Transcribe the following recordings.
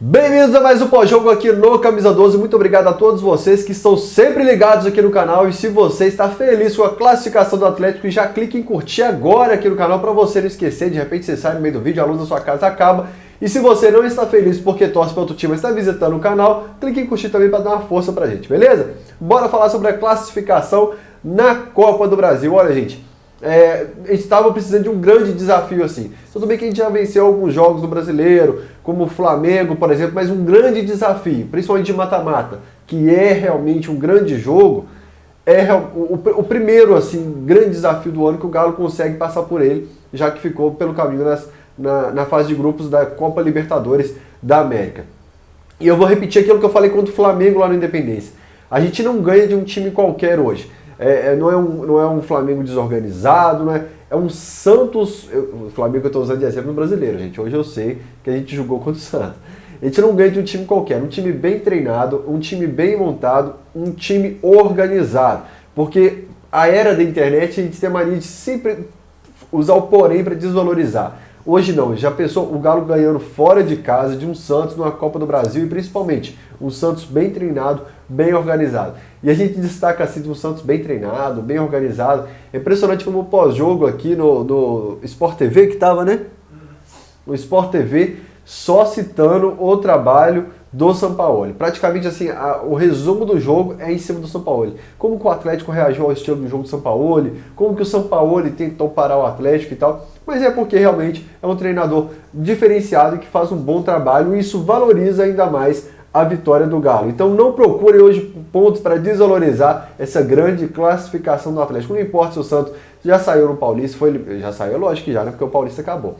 Bem-vindos a mais um pós-jogo aqui no Camisa 12. Muito obrigado a todos vocês que estão sempre ligados aqui no canal. E se você está feliz com a classificação do Atlético, já clique em curtir agora aqui no canal para você não esquecer. De repente você sai no meio do vídeo, a luz da sua casa acaba. E se você não está feliz porque torce para outro time, mas está visitando o canal, clique em curtir também para dar uma força pra gente, beleza? Bora falar sobre a classificação na Copa do Brasil. Olha, gente, a gente estava precisando de um grande desafio assim. Tudo bem que a gente já venceu alguns jogos do Brasileiro, como o Flamengo, por exemplo, mas um grande desafio, principalmente de mata-mata, que é realmente um grande jogo, é o primeiro assim, grande desafio do ano que o Galo consegue passar por ele, já que ficou pelo caminho na fase de grupos da Copa Libertadores da América. E eu vou repetir aquilo que eu falei contra o Flamengo lá no Independência. A gente não ganha de um time qualquer hoje. Não é um Flamengo desorganizado, né? É um Santos. O Flamengo eu estou usando de exemplo no Brasileiro, gente. Hoje eu sei que a gente jogou contra o Santos. A gente não ganha de um time qualquer, um time bem treinado, um time bem montado, um time organizado. Porque a era da internet a gente tem a mania de sempre usar o porém para desvalorizar. Hoje não, já pensou o Galo ganhando fora de casa de um Santos numa Copa do Brasil e principalmente um Santos bem treinado, bem organizado. E a gente destaca assim de um Santos bem treinado, bem organizado. É impressionante como o pós-jogo aqui no Sport TV que estava, né? No Sport TV só citando o trabalho do Sampaoli. Praticamente assim, o resumo do jogo é em cima do Sampaoli. Como que o Atlético reagiu ao estilo do jogo do Sampaoli, como que o Sampaoli tentou parar o Atlético e tal. Mas é porque realmente é um treinador diferenciado e que faz um bom trabalho e isso valoriza ainda mais a vitória do Galo. Então não procure hoje pontos para desvalorizar essa grande classificação do Atlético. Não importa se o Santos já saiu no Paulista, já saiu, lógico que já, né? Porque o Paulista acabou.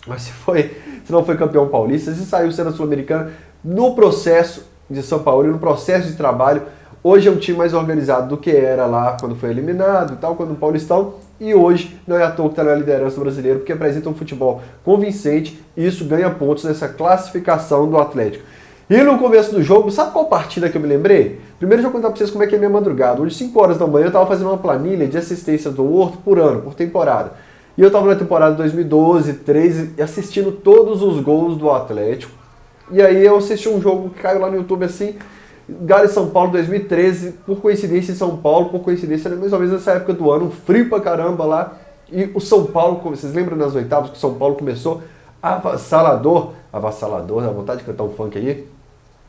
Mas se não foi campeão paulista, se saiu sendo sul-americano, no processo de São Paulo, no processo de trabalho, hoje é um time mais organizado do que era lá quando foi eliminado e tal, quando o Paulistão, e hoje não é à toa que está na liderança brasileira, porque apresenta um futebol convincente e isso ganha pontos nessa classificação do Atlético. E no começo do jogo, sabe qual partida que eu me lembrei? Primeiro eu vou contar para vocês como é que é a minha madrugada. Hoje, 5 horas da manhã, eu estava fazendo uma planilha de assistência do Horto por ano, por temporada. E eu estava na temporada 2012, 13, assistindo todos os gols do Atlético. E aí eu assisti um jogo que caiu lá no YouTube assim, Galo e São Paulo 2013, por coincidência em São Paulo, por coincidência mais ou menos nessa época do ano, um frio pra caramba lá. E o São Paulo, vocês lembram nas oitavas que o São Paulo começou avassalador, dá vontade de cantar um funk aí?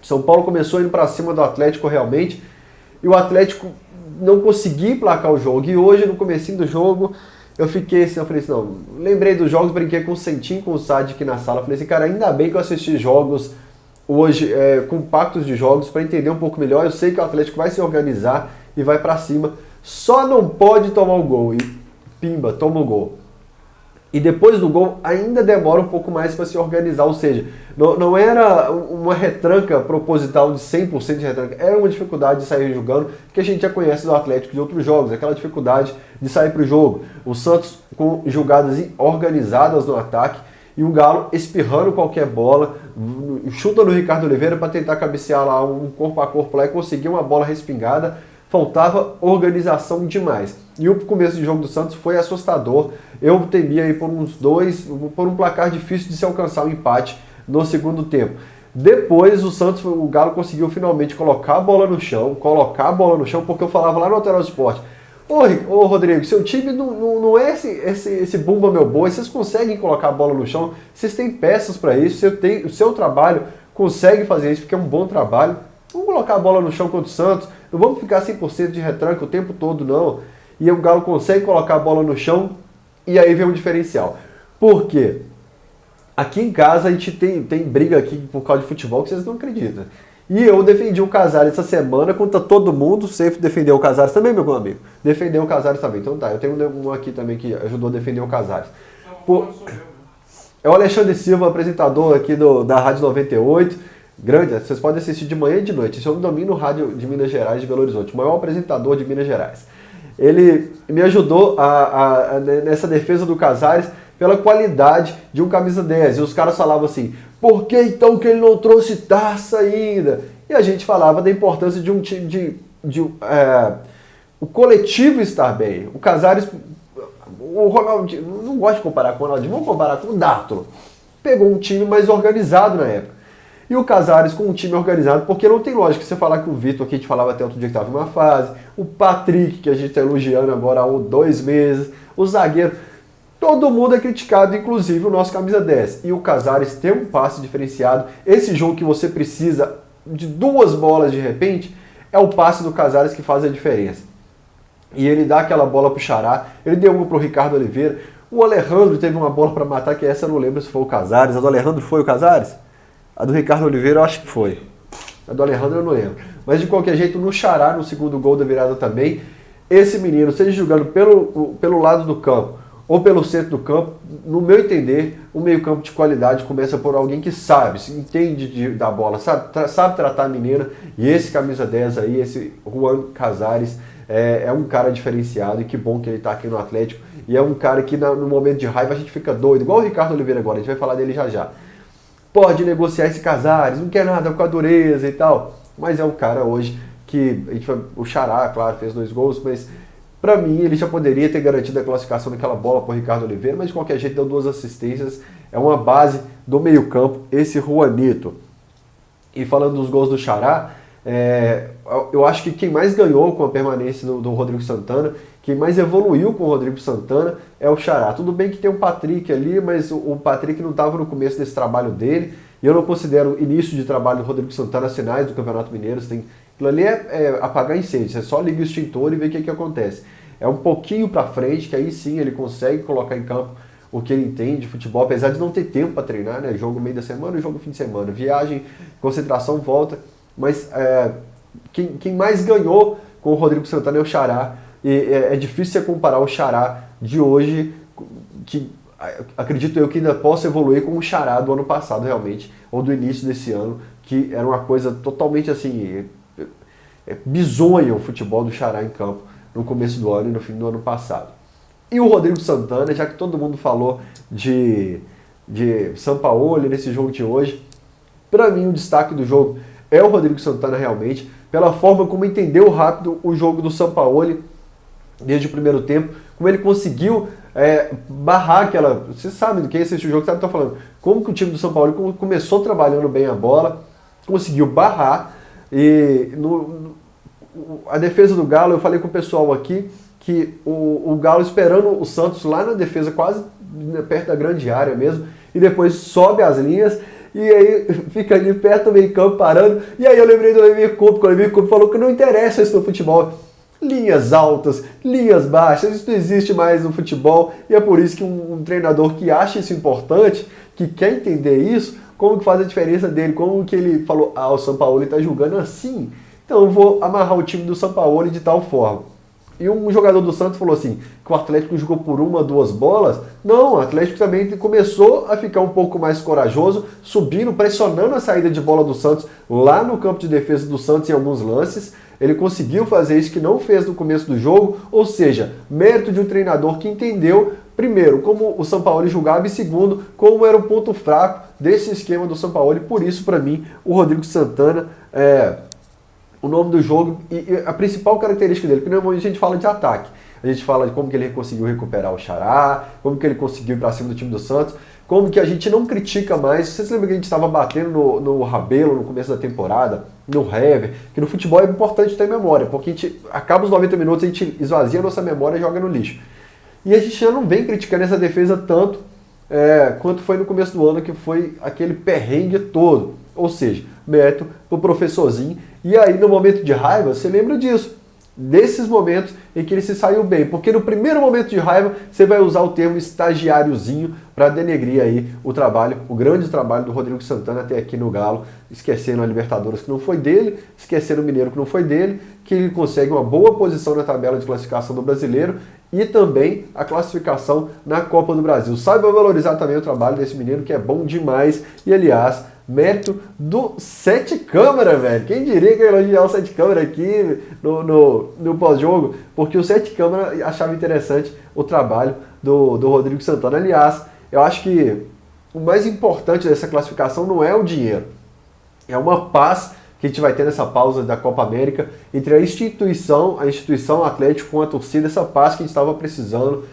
São Paulo começou indo pra cima do Atlético realmente, e o Atlético não conseguia emplacar o jogo. E hoje, no comecinho do jogo, eu fiquei assim, eu falei assim, não, lembrei dos jogos, brinquei com o Sentinho, com o Sade aqui na sala, falei assim, cara, ainda bem que eu assisti jogos hoje, compactos de jogos, para entender um pouco melhor. Eu sei que o Atlético vai se organizar e vai para cima, só não pode tomar o gol, e pimba, toma o gol. E depois do gol ainda demora um pouco mais para se organizar, ou seja, não era uma retranca proposital de 100% de retranca, era uma dificuldade de sair jogando, que a gente já conhece do Atlético de outros jogos, aquela dificuldade de sair para o jogo. O Santos com jogadas organizadas no ataque e o Galo espirrando qualquer bola, chuta no Ricardo Oliveira para tentar cabecear lá um corpo a corpo lá e conseguir uma bola respingada. Faltava organização demais. E o começo de jogo do Santos foi assustador. Eu temia aí por um placar difícil de se alcançar um empate no segundo tempo. Depois o Galo conseguiu finalmente colocar a bola no chão, porque eu falava lá no Alterosa Esporte, ô Rodrigo, seu time não é esse bumba meu boi, vocês conseguem colocar a bola no chão, vocês têm peças para isso, o seu trabalho consegue fazer isso, porque é um bom trabalho. Vamos colocar a bola no chão contra o Santos, não vamos ficar 100% de retranca o tempo todo, não. E o Galo consegue colocar a bola no chão e aí vem um diferencial. Por quê? Aqui em casa a gente tem briga aqui por causa de futebol que vocês não acreditam. E eu defendi o Casares essa semana contra todo mundo, o Seif defendeu o Casares também, meu amigo. Defendeu o Casares também. Então tá, eu tenho um aqui também que ajudou a defender o Casares. É o Alexandre Silva, apresentador aqui da Rádio 98. Grande, vocês podem assistir de manhã e de noite. Esse é o domínio rádio de Minas Gerais, de Belo Horizonte, o maior apresentador de Minas Gerais. Ele me ajudou nessa defesa do Casares pela qualidade de um camisa 10. E os caras falavam assim, por que então que ele não trouxe taça ainda? E a gente falava da importância de um time, o coletivo estar bem. O Casares, o Ronaldinho, não gosto de comparar com o Ronaldinho, vamos comparar com o Dátolo. Pegou um time mais organizado na época. E o Casares com um time organizado, porque não tem lógica você falar que o Vitor, que a gente falava até outro dia que estava em uma fase, o Patrick, que a gente está elogiando agora há 2 meses, o zagueiro, todo mundo é criticado, inclusive o nosso camisa 10. E o Casares tem um passe diferenciado. Esse jogo que você precisa de 2 bolas de repente, é o passe do Casares que faz a diferença. E ele dá aquela bola pro Xará, ele deu uma pro Ricardo Oliveira, o Alejandro teve uma bola para matar, que essa eu não lembro se foi o Casares. A do Alejandro foi o Casares? A do Ricardo Oliveira eu acho que foi. A do Alejandro eu não lembro. Mas de qualquer jeito, no Xará, no segundo gol da virada também, esse menino, seja jogando pelo lado do campo ou pelo centro do campo, no meu entender, o meio-campo de qualidade começa por alguém que sabe, se entende da bola, sabe tratar a menina. E esse camisa 10 aí, esse Juan Casares, é um cara diferenciado, e que bom que ele está aqui no Atlético. E é um cara que no momento de raiva a gente fica doido, igual o Ricardo Oliveira agora, a gente vai falar dele já já. Pode negociar esse Casares, não quer nada com a dureza e tal, mas é um cara hoje que, o Xará, claro, fez 2 gols, mas para mim ele já poderia ter garantido a classificação daquela bola para o Ricardo Oliveira, mas de qualquer jeito deu 2 assistências, é uma base do meio campo, esse Juanito. E falando dos gols do Xará, eu acho que quem mais ganhou com a permanência do Rodrigo Santana, quem mais evoluiu com o Rodrigo Santana é o Xará. Tudo bem que tem o Patrick ali, mas o Patrick não estava no começo desse trabalho dele, e eu não considero o início de trabalho do Rodrigo Santana sinais do Campeonato Mineiro. Aquilo ali é apagar incêndio, você só liga o extintor e vê o que acontece. É um pouquinho para frente, que aí sim ele consegue colocar em campo o que ele entende de futebol, apesar de não ter tempo para treinar, né? Jogo meio da semana e jogo fim de semana. Viagem, concentração, volta. Mas quem mais ganhou com o Rodrigo Santana é o Xará. E é difícil você comparar o Xará de hoje, que acredito eu que ainda possa evoluir com o Xará do ano passado realmente, ou do início desse ano, que era uma coisa totalmente assim, bizonha o futebol do Xará em campo no começo do ano e no fim do ano passado. E o Rodrigo Santana, já que todo mundo falou de Sampaoli nesse jogo de hoje, para mim o destaque do jogo é o Rodrigo Santana realmente, pela forma como entendeu rápido o jogo do Sampaoli desde o primeiro tempo, como ele conseguiu barrar aquela... Você sabe do que assiste o jogo, sabe o que eu tô falando. Como que o time do Sampaoli começou trabalhando bem a bola, conseguiu barrar, e a defesa do Galo, eu falei com o pessoal aqui, que o Galo esperando o Santos lá na defesa, quase perto da grande área mesmo, e depois sobe as linhas, e aí fica ali perto do meio campo parando, e aí eu lembrei do Levi Coupe, quando o Levi Coupe falou que não interessa isso no futebol. Linhas altas, linhas baixas, isso não existe mais no futebol, e é por isso que um treinador que acha isso importante, que quer entender isso, como que faz a diferença dele, como que ele falou, o Sampaoli está jogando assim, então eu vou amarrar o time do Sampaoli de tal forma. E um jogador do Santos falou assim, que o Atlético jogou por 1, 2 bolas. Não, o Atlético também começou a ficar um pouco mais corajoso, subindo, pressionando a saída de bola do Santos lá no campo de defesa do Santos em alguns lances. Ele conseguiu fazer isso que não fez no começo do jogo, ou seja, mérito de um treinador que entendeu, primeiro, como o Sampaoli jogava, e segundo, como era o ponto fraco desse esquema do Sampaoli. Por isso, para mim, o Rodrigo Santana o nome do jogo e a principal característica dele, porque normalmente a gente fala de ataque, a gente fala de como que ele conseguiu recuperar o Xará, como que ele conseguiu ir para cima do time do Santos, como que a gente não critica mais. Vocês lembram que a gente estava batendo no Rabelo no começo da temporada, no Hever, que no futebol é importante ter memória, porque a gente acaba os 90 minutos, a gente esvazia a nossa memória e joga no lixo. E a gente já não vem criticando essa defesa tanto quanto foi no começo do ano, que foi aquele perrengue todo. Ou seja, mérito pro professorzinho. E aí, no momento de raiva, você lembra disso. Desses momentos em que ele se saiu bem. Porque no primeiro momento de raiva, você vai usar o termo estagiáriozinho para denegrir aí o trabalho, o grande trabalho do Rodrigo Santana até aqui no Galo, esquecendo a Libertadores que não foi dele, esquecendo o Mineiro que não foi dele, que ele consegue uma boa posição na tabela de classificação do Brasileiro e também a classificação na Copa do Brasil. Saiba valorizar também o trabalho desse menino, que é bom demais. E, aliás, mérito do Sete Câmara, velho. Quem diria que eu ia elogiar o Sete Câmara aqui no pós-jogo? Porque o Sete Câmara achava interessante o trabalho do Rodrigo Santana. Aliás, eu acho que o mais importante dessa classificação não é o dinheiro. É uma paz que a gente vai ter nessa pausa da Copa América entre a instituição Atlético com a torcida, essa paz que a gente estava precisando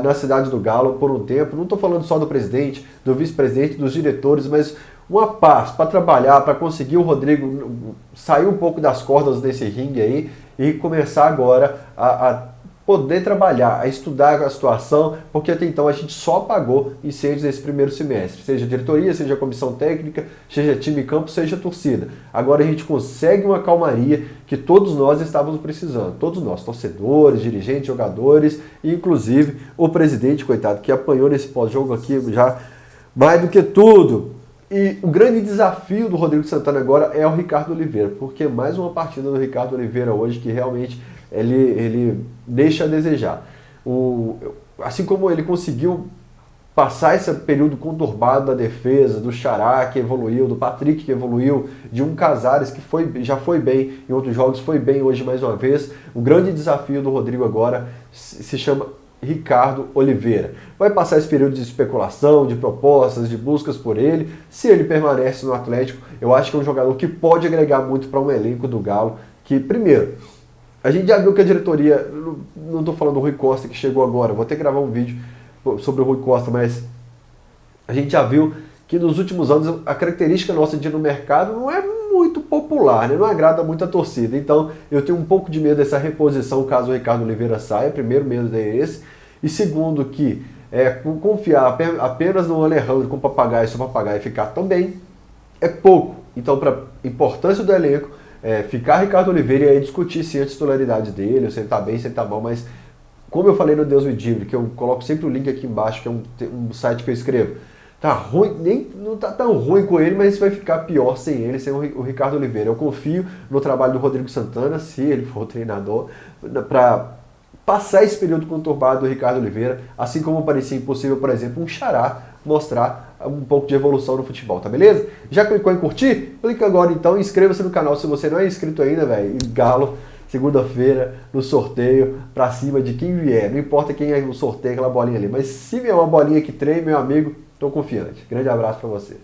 na cidade do Galo por um tempo. Não estou falando só do presidente, do vice-presidente, dos diretores, mas uma paz para trabalhar, para conseguir o Rodrigo sair um pouco das cordas desse ringue aí e começar agora a poder trabalhar, a estudar a situação, porque até então a gente só pagou incêndios nesse primeiro semestre, seja diretoria, seja comissão técnica, seja time em campo, seja torcida. Agora a gente consegue uma calmaria que todos nós estávamos precisando, todos nós, torcedores, dirigentes, jogadores, e inclusive o presidente, coitado, que apanhou nesse pós-jogo aqui já mais do que tudo. E o grande desafio do Rodrigo Santana agora é o Ricardo Oliveira, porque mais uma partida do Ricardo Oliveira hoje que realmente ele deixa a desejar. Assim como ele conseguiu passar esse período conturbado da defesa, do Xará que evoluiu, do Patrick que evoluiu, de um Casares que já foi bem em outros jogos, foi bem hoje mais uma vez, o grande desafio do Rodrigo agora se chama Ricardo Oliveira. Vai passar esse período de especulação, de propostas, de buscas por ele. Se ele permanece no Atlético, eu acho que é um jogador que pode agregar muito para um elenco do Galo, que primeiro, a gente já viu que a diretoria, não estou falando do Rui Costa que chegou agora, vou até gravar um vídeo sobre o Rui Costa, mas a gente já viu que nos últimos anos a característica nossa de ir no mercado não é muito popular, né? Não agrada muito a torcida. Então eu tenho um pouco de medo dessa reposição caso o Ricardo Oliveira saia. Primeiro medo é esse. E segundo que confiar apenas no Alejandro com papagaio, se o papagaio ficar também é pouco. Então para importância do elenco, ficar Ricardo Oliveira e aí discutir se a titularidade dele, se ele está bem, se ele está mal, mas como eu falei no Deus me livre, que eu coloco sempre o link aqui embaixo, que é um site que eu escrevo, tá ruim, não tá tão ruim com ele, mas vai ficar pior sem ele, sem o Ricardo Oliveira. Eu confio no trabalho do Rodrigo Santana, se ele for o treinador, para passar esse período conturbado do Ricardo Oliveira, assim como parecia impossível, por exemplo, um Xará mostrar um pouco de evolução no futebol, tá beleza? Já clicou em curtir? Clica agora então e inscreva-se no canal se você não é inscrito ainda, velho. E Galo, segunda-feira, no sorteio, pra cima de quem vier. Não importa quem é no sorteio, aquela bolinha ali. Mas se vier uma bolinha que treme, meu amigo, tô confiante. Grande abraço pra vocês.